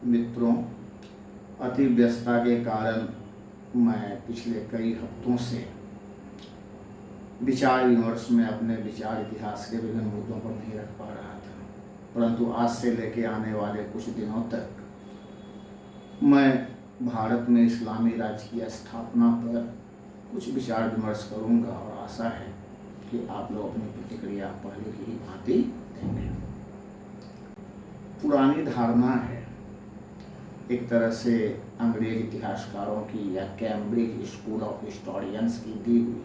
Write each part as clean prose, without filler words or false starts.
मित्रों, अति व्यस्तता के कारण मैं पिछले कई हफ्तों से विचार विमर्श में अपने विचार इतिहास के विभिन्न मुद्दों पर नहीं रख पा रहा था, परंतु आज से लेके आने वाले कुछ दिनों तक मैं भारत में इस्लामी राज्य की स्थापना पर कुछ विचार विमर्श करूंगा और आशा है कि आप लोग अपनी प्रतिक्रिया पहले की ही भांति देंगे। पुरानी धारणा है, एक तरह से अंग्रेज इतिहासकारों की या कैम्ब्रिज स्कूल ऑफ हिस्टोरियंस की दी हुई,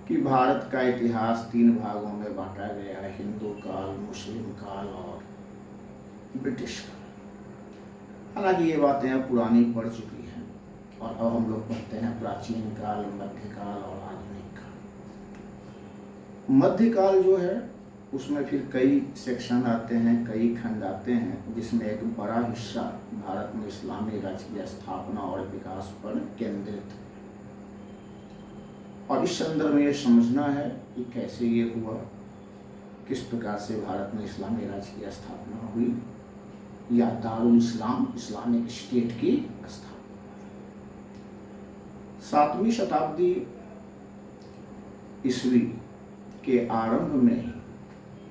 कि भारत का इतिहास 3 भागों में बांटा गया है: हिंदू काल, मुस्लिम काल और ब्रिटिश काल। हालांकि ये बातें अब पुरानी पड़ चुकी हैं और अब हम लोग पढ़ते हैं प्राचीन काल, मध्यकाल और आधुनिक काल। मध्यकाल जो है उसमें फिर कई सेक्शन आते हैं, कई खंड आते हैं, जिसमें एक बड़ा हिस्सा भारत में इस्लामी राज्य की स्थापना और विकास पर केंद्रित है। और इस संदर्भ में ये समझना है कि कैसे ये हुआ, किस प्रकार से भारत में इस्लामी राज्य की स्थापना हुई या दारुल इस्लाम इस्लामिक स्टेट की स्थापना। 7वीं शताब्दी ईस्वी के आरंभ में ही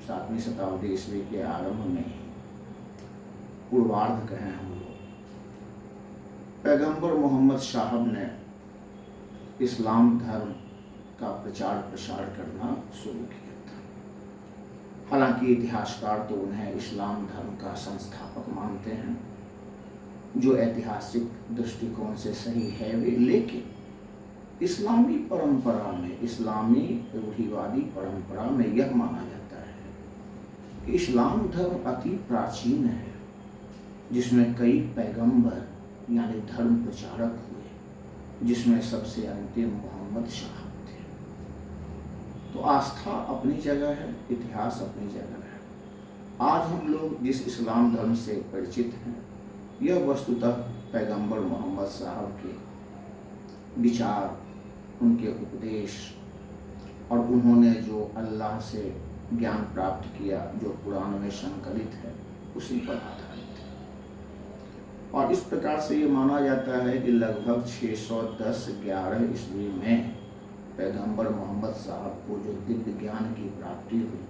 7वीं शताब्दी ईस्वी के आरंभ में ही पूर्वार्ध कहें हम लोग, पैगंबर मोहम्मद साहब ने इस्लाम धर्म का प्रचार प्रसार करना शुरू किया था। हालांकि इतिहासकार तो उन्हें इस्लाम धर्म का संस्थापक मानते हैं, जो ऐतिहासिक दृष्टिकोण से सही है भी, लेकिन इस्लामी परंपरा में, इस्लामी रूढ़िवादी परंपरा में यह माना जाता है कि इस्लाम धर्म अति प्राचीन है, जिसमें कई पैगंबर यानी धर्म प्रचारक हुए, जिसमें सबसे अंतिम मोहम्मद साहब थे। तो आस्था अपनी जगह है, इतिहास अपनी जगह है। आज हम लोग जिस इस्लाम धर्म से परिचित हैं, यह वस्तुतः पैगंबर मोहम्मद साहब के विचार, उनके उपदेश और उन्होंने जो अल्लाह से ज्ञान प्राप्त किया, जो कुरान में संकलित है, उसी पर आधारित है। और इस प्रकार से ये माना जाता है कि लगभग 610-11 ईस्वी में पैगंबर मोहम्मद साहब को जो दिव्य ज्ञान की प्राप्ति हुई,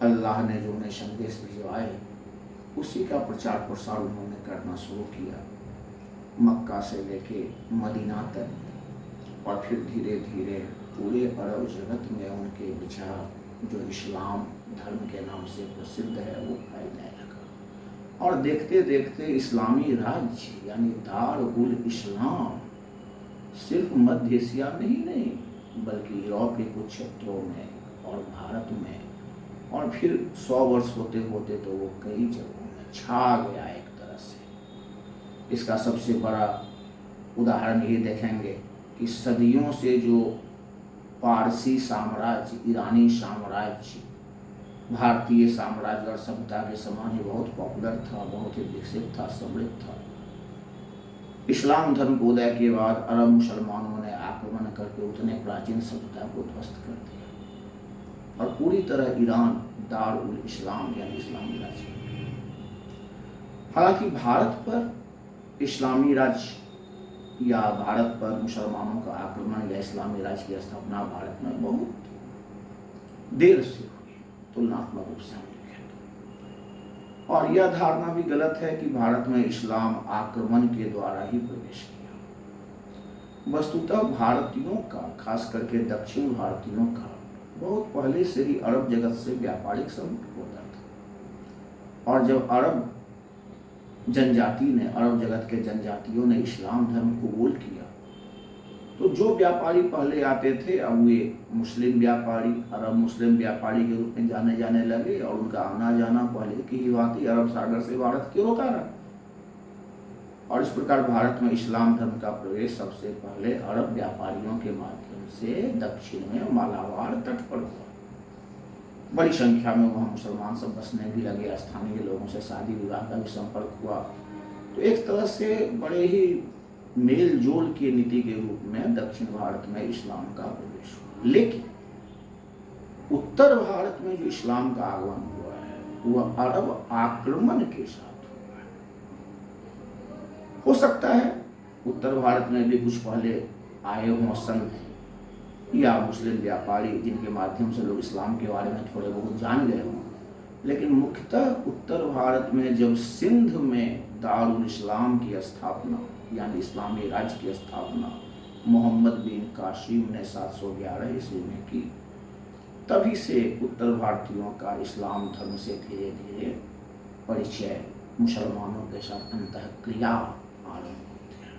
अल्लाह ने जो उन्हें संदेश भिजवाए, उसी का प्रचार प्रसार उन्होंने करना शुरू किया, मक्का से लेके मदीना तक, और फिर धीरे धीरे पूरे अरब जगत में उनके विचार जो इस्लाम धर्म के नाम से प्रसिद्ध है वो फैलने लगा। और देखते देखते इस्लामी राज्य यानी दारुल इस्लाम सिर्फ मध्य एशिया में ही नहीं, बल्कि यूरोप के कुछ क्षेत्रों में और भारत में, और फिर 100 वर्ष होते होते तो वो कई जगहों में छा गया एक तरह से। इसका सबसे बड़ा उदाहरण ये देखेंगे कि सदियों से जो पारसी साम्राज्य, ईरानी साम्राज्य भारतीय साम्राज्य और सभ्यता के समान ही बहुत पॉपुलर था, बहुत ही विकसित था, समृद्ध था, इस्लाम धर्म के उदय के बाद अरब मुसलमानों ने आक्रमण करके उतने प्राचीन सभ्यता को ध्वस्त कर दिया और पूरी तरह ईरान दारुल इस्लाम यानी इस्लामी राज्य। हालांकि भारत पर इस्लामी राज्य या भारत पर मुसलमानों का आक्रमण या इस्लामी राज्य की स्थापना भारत में बहुत देर से हुई, तुलनात्मक रूप से हम देखें तो। और यह धारणा भी गलत है कि भारत में इस्लाम आक्रमण के द्वारा ही प्रवेश किया। वस्तुतः भारतीयों का, खास करके दक्षिण भारतीयों का, बहुत पहले से ही अरब जगत से व्यापारिक संबंध होता था। और जब अरब जनजाति ने, अरब जगत के जनजातियों ने इस्लाम धर्म कबूल किया, तो जो व्यापारी पहले आते थे अब वे मुस्लिम व्यापारी, अरब मुस्लिम व्यापारी के रूप में जाने जाने लगे, और उनका आना जाना पहले की ही भांति अरब सागर से भारत की ओर होता रहा। और इस प्रकार भारत में इस्लाम धर्म का प्रवेश सबसे पहले अरब व्यापारियों के माध्यम से दक्षिण में मालाबार तट पर हुआ। बड़ी संख्या में वहाँ मुसलमान सब बसने भी लगे, स्थानीय लोगों से शादी विवाह का भी संपर्क हुआ। तो एक तरह से बड़े ही मेल जोल की नीति के रूप में दक्षिण भारत में इस्लाम का प्रवेश हुआ। लेकिन उत्तर भारत में जो इस्लाम का आगमन हुआ है वह अरब आक्रमण के साथ हुआ। हो सकता है उत्तर भारत में भी कुछ पहले आए हों संत या मुस्लिम व्यापारी जिनके माध्यम से लोग इस्लाम के बारे में थोड़े बहुत जान गए हों, लेकिन मुख्यतः उत्तर भारत में जब सिंध में दारुल इस्लाम की स्थापना यानी इस्लामी राज्य की स्थापना मोहम्मद बिन कासिम ने 711 ईस्वी में की, तभी से उत्तर भारतीयों का इस्लाम धर्म से धीरे धीरे परिचय मुसलमानों के साथ अंतःक्रिया आरंभ होते हैं।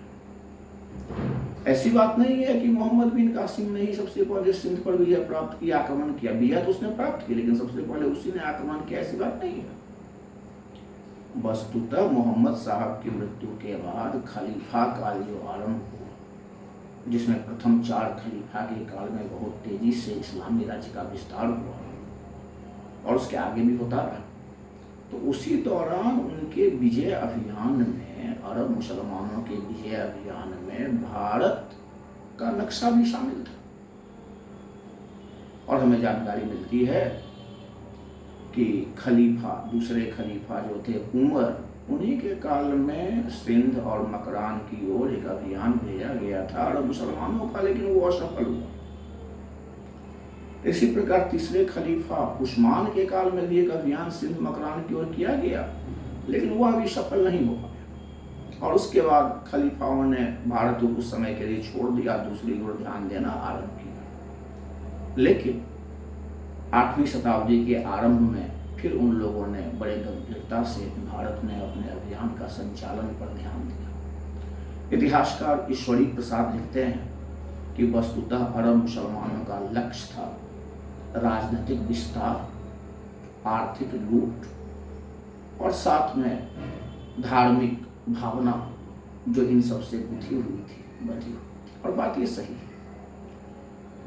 ऐसी बात नहीं है कि मोहम्मद बिन कासिम ने ही सबसे पहले सिंध पर विजय प्राप्त किया, आक्रमण किया। विजय तो उसने प्राप्त की, लेकिन सबसे पहले उसी ने आक्रमण किया, ऐसी बात नहीं है। वस्तुतः मोहम्मद साहब की मृत्यु के बाद खलीफा काल जो आरंभ हुआ, जिसमें प्रथम 4 खलीफा के काल में बहुत तेजी से इस्लामी राज्य का विस्तार हुआ और उसके आगे भी होता रहा, तो उसी दौरान उनके विजय अभियान में, अरब मुसलमानों के विजय अभियान में भारत का नक्शा भी शामिल था। और हमें जानकारी मिलती है कि दूसरे खलीफा जो थे उमर, उन्हीं के काल में सिंध और मकरान की ओर एक अभियान भेजा गया था अरब मुसलमानों का, लेकिन वो असफल हुआ। इसी प्रकार तीसरे खलीफा उस्मान के काल में भी एक अभियान सिंध मकरान की ओर किया गया, लेकिन वह भी सफल नहीं हो पाया। और उसके बाद खलीफाओं ने भारत को कुछ समय के लिए छोड़ दिया, दूसरी ओर ध्यान देना आरंभ किया। लेकिन 8वीं शताब्दी के आरंभ में फिर उन लोगों ने बड़े गंभीरता से भारत में अपने अभियान का संचालन पर ध्यान दिया। इतिहासकार ईश्वरी प्रसाद लिखते हैं कि वस्तुतः अरब मुसलमानों का लक्ष्य था राजनीतिक विस्तार, आर्थिक लूट और साथ में धार्मिक भावना जो इन सब से बंधी हुई थी। और बात ये सही है।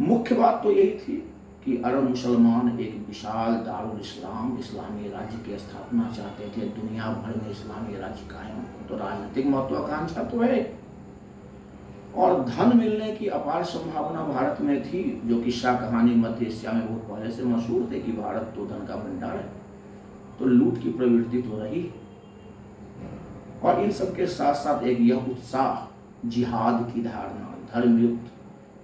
मुख्य बात तो यही थी कि अरब मुसलमान एक विशाल दारुल इस्लाम, इस्लामी राज्य की स्थापना चाहते थे। दुनिया भर में इस्लामी राज्य कायम हो, तो राजनीतिक महत्वाकांक्षा तो है और धन मिलने की अपार संभावना भारत में थी, जो किस्सा कहानी मध्य एशिया में बहुत पहले से मशहूर थे कि भारत तो धन का भंडार है, तो लूट की प्रवृत्ति तो रही। और इन सब के साथ साथ एक यह उत्साह, जिहाद की धारणा, धर्मयुक्त,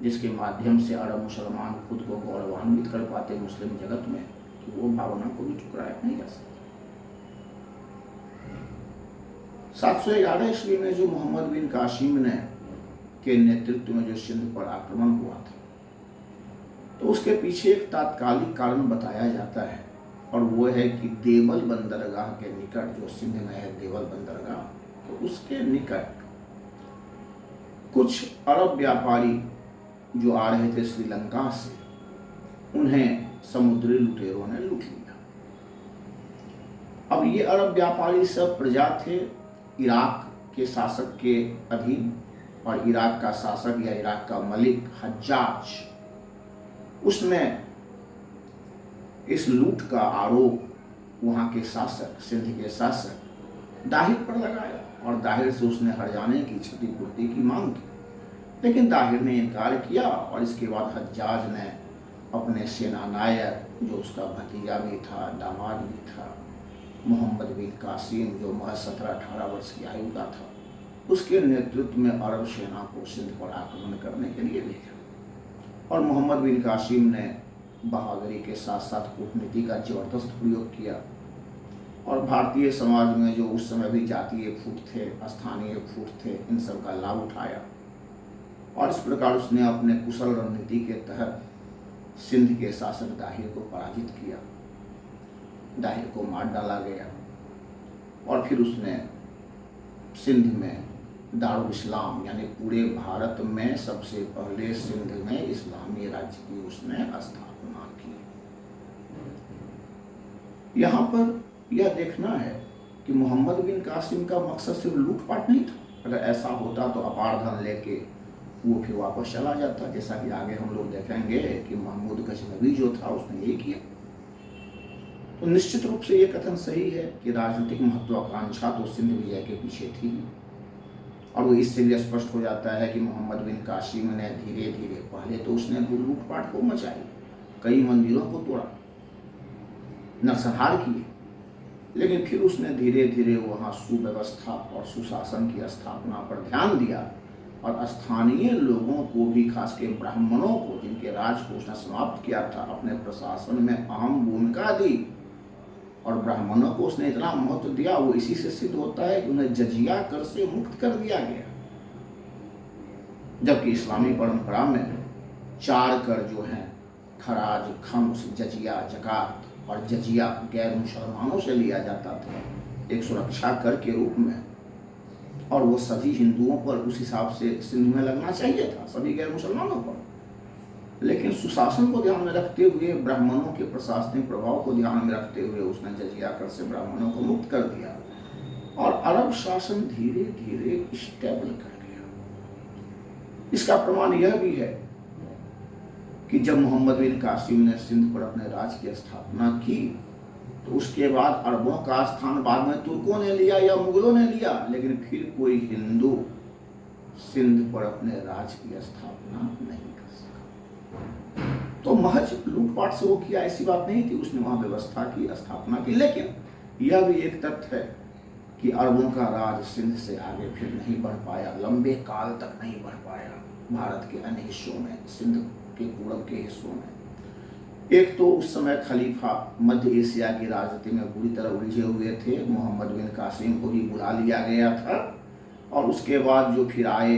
जिसके माध्यम से अरब मुसलमान खुद को गौरवान्वित कर पाते मुस्लिम जगत में, तो वो भावना को भी ठुकराया नहीं जा सकता। 711 ईस्वी में जो मोहम्मद बिन कासिम ने के नेतृत्व में जो सिंध पर आक्रमण हुआ था, तो उसके पीछे एक तात्कालिक कारण बताया जाता है, और वो है कि देवल बंदरगाह के निकट, जो सिंध में है देवल बंदरगाह, तो उसके निकट कुछ अरब व्यापारी जो आ रहे थे श्रीलंका से, उन्हें समुद्री लुटेरों ने लूट लिया। अब ये अरब व्यापारी सब प्रजा थे इराक के शासक के अधीन, और इराक का शासक या इराक का मलिक हज्जाज, उसने इस लूट का आरोप वहाँ के शासक, सिंध के शासक दाहिर पर लगाया, और दाहिर से उसने हरजाने की क्षतिपूर्ति की मांग की। लेकिन दाहिर ने इनकार किया, और इसके बाद हज्जाज ने अपने सेनानायक, जो उसका भतीजा भी था, दामाद भी था, मोहम्मद बिन कासिम, जो महज 17-18 वर्ष की आयु का था, उसके नेतृत्व में अरब सेना को सिंध पर आक्रमण करने के लिए भेजा। और मोहम्मद बिन कासिम ने बहादुरी के साथ साथ कूटनीति का जबरदस्त प्रयोग किया, और भारतीय समाज में जो उस समय भी जातीय फूट थे, स्थानीय फूट थे, इन सब का लाभ उठाया, और इस प्रकार उसने अपने कुशल रणनीति के तहत सिंध के शासक दाहिर को पराजित किया। दाहिर को मार डाला गया, और फिर उसने सिंध में दारुल इस्लाम यानी पूरे भारत में सबसे पहले सिंध में इस्लामी राज्य की उसने स्थापना की। यहाँ पर यह देखना है कि मोहम्मद बिन कासिम का मकसद सिर्फ लूटपाट नहीं था। अगर ऐसा होता तो अपार धन लेके वो फिर वापस चला जाता, जैसा कि आगे हम लोग देखेंगे कि महमूद गजनवी जो था उसने यही किया। तो निश्चित रूप से ये कथन सही है कि राजनीतिक महत्वाकांक्षा तो सिंध विजय के पीछे थी, और वो इससे भी स्पष्ट हो जाता है कि मोहम्मद बिन कासिम ने धीरे धीरे, पहले तो उसने लूटपाट को मचाई, कई मंदिरों को तोड़ा, नरसंहार किए, लेकिन फिर उसने धीरे धीरे वहाँ सुव्यवस्था और सुशासन की स्थापना पर ध्यान दिया और स्थानीय लोगों को भी, खास के ब्राह्मणों को, जिनके राज को उसने समाप्त किया था, अपने प्रशासन में अहम भूमिका दी। और ब्राह्मणों को उसने इतना महत्व दिया, वो इसी से सिद्ध होता है कि उन्हें जजिया कर से मुक्त कर दिया गया। जबकि इस्लामी परंपरा में 4 कर जो हैं, खराज, खम्स, जजिया, जकात और जजिया, गैर मुसलमानों से लिया जाता था एक सुरक्षा कर के रूप में, और वो सभी हिंदुओं पर उस हिसाब से सिंध में लगना चाहिए था, सभी गैर मुसलमानों पर। लेकिन सुशासन को ध्यान में रखते हुए, ब्राह्मणों के प्रशासनिक प्रभाव को ध्यान में रखते हुए उसने जजिया कर से ब्राह्मणों को मुक्त कर दिया और अरब शासन धीरे धीरे स्टेबल कर गया। इसका प्रमाण यह भी है कि जब मोहम्मद बिन कासिम ने सिंध पर अपने राज की स्थापना की, तो उसके बाद अरबों का स्थान बाद में तुर्कों ने लिया या मुगलों ने लिया, लेकिन फिर कोई हिंदू सिंध पर अपने राज की स्थापना नहीं कर सका। तो महज लूटपाट से वो किया ऐसी बात नहीं थी, उसने वहां व्यवस्था की, स्थापना की। लेकिन यह भी एक तथ्य है कि अरबों का राज सिंध से आगे फिर नहीं बढ़ पाया, लंबे काल तक नहीं बढ़ पाया भारत के अन्य हिस्सों में, सिंध के पूर्व के हिस्सों में। एक तो उस समय खलीफा मध्य एशिया की राजनीति में बुरी तरह उलझे हुए थे, मोहम्मद बिन कासिम को भी बुला लिया गया था, और उसके बाद जो फिर आए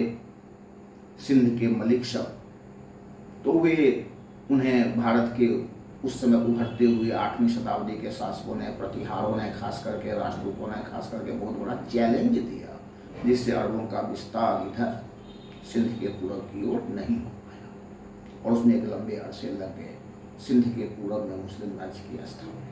सिंध के मलिक सब, तो वे उन्हें भारत के उस समय उभरते हुए 8वीं शताब्दी के शासकों ने, प्रतिहारों ने, खास करके राजपूतों ने खास करके बहुत बड़ा चैलेंज दिया, जिससे अरबों का विस्तार इधर सिंध के पूर्व की ओर नहीं हो पाया, और उसमें एक लंबे अरसे लग गए सिंध के पूर्व में मुस्लिम राज्य की स्थापना।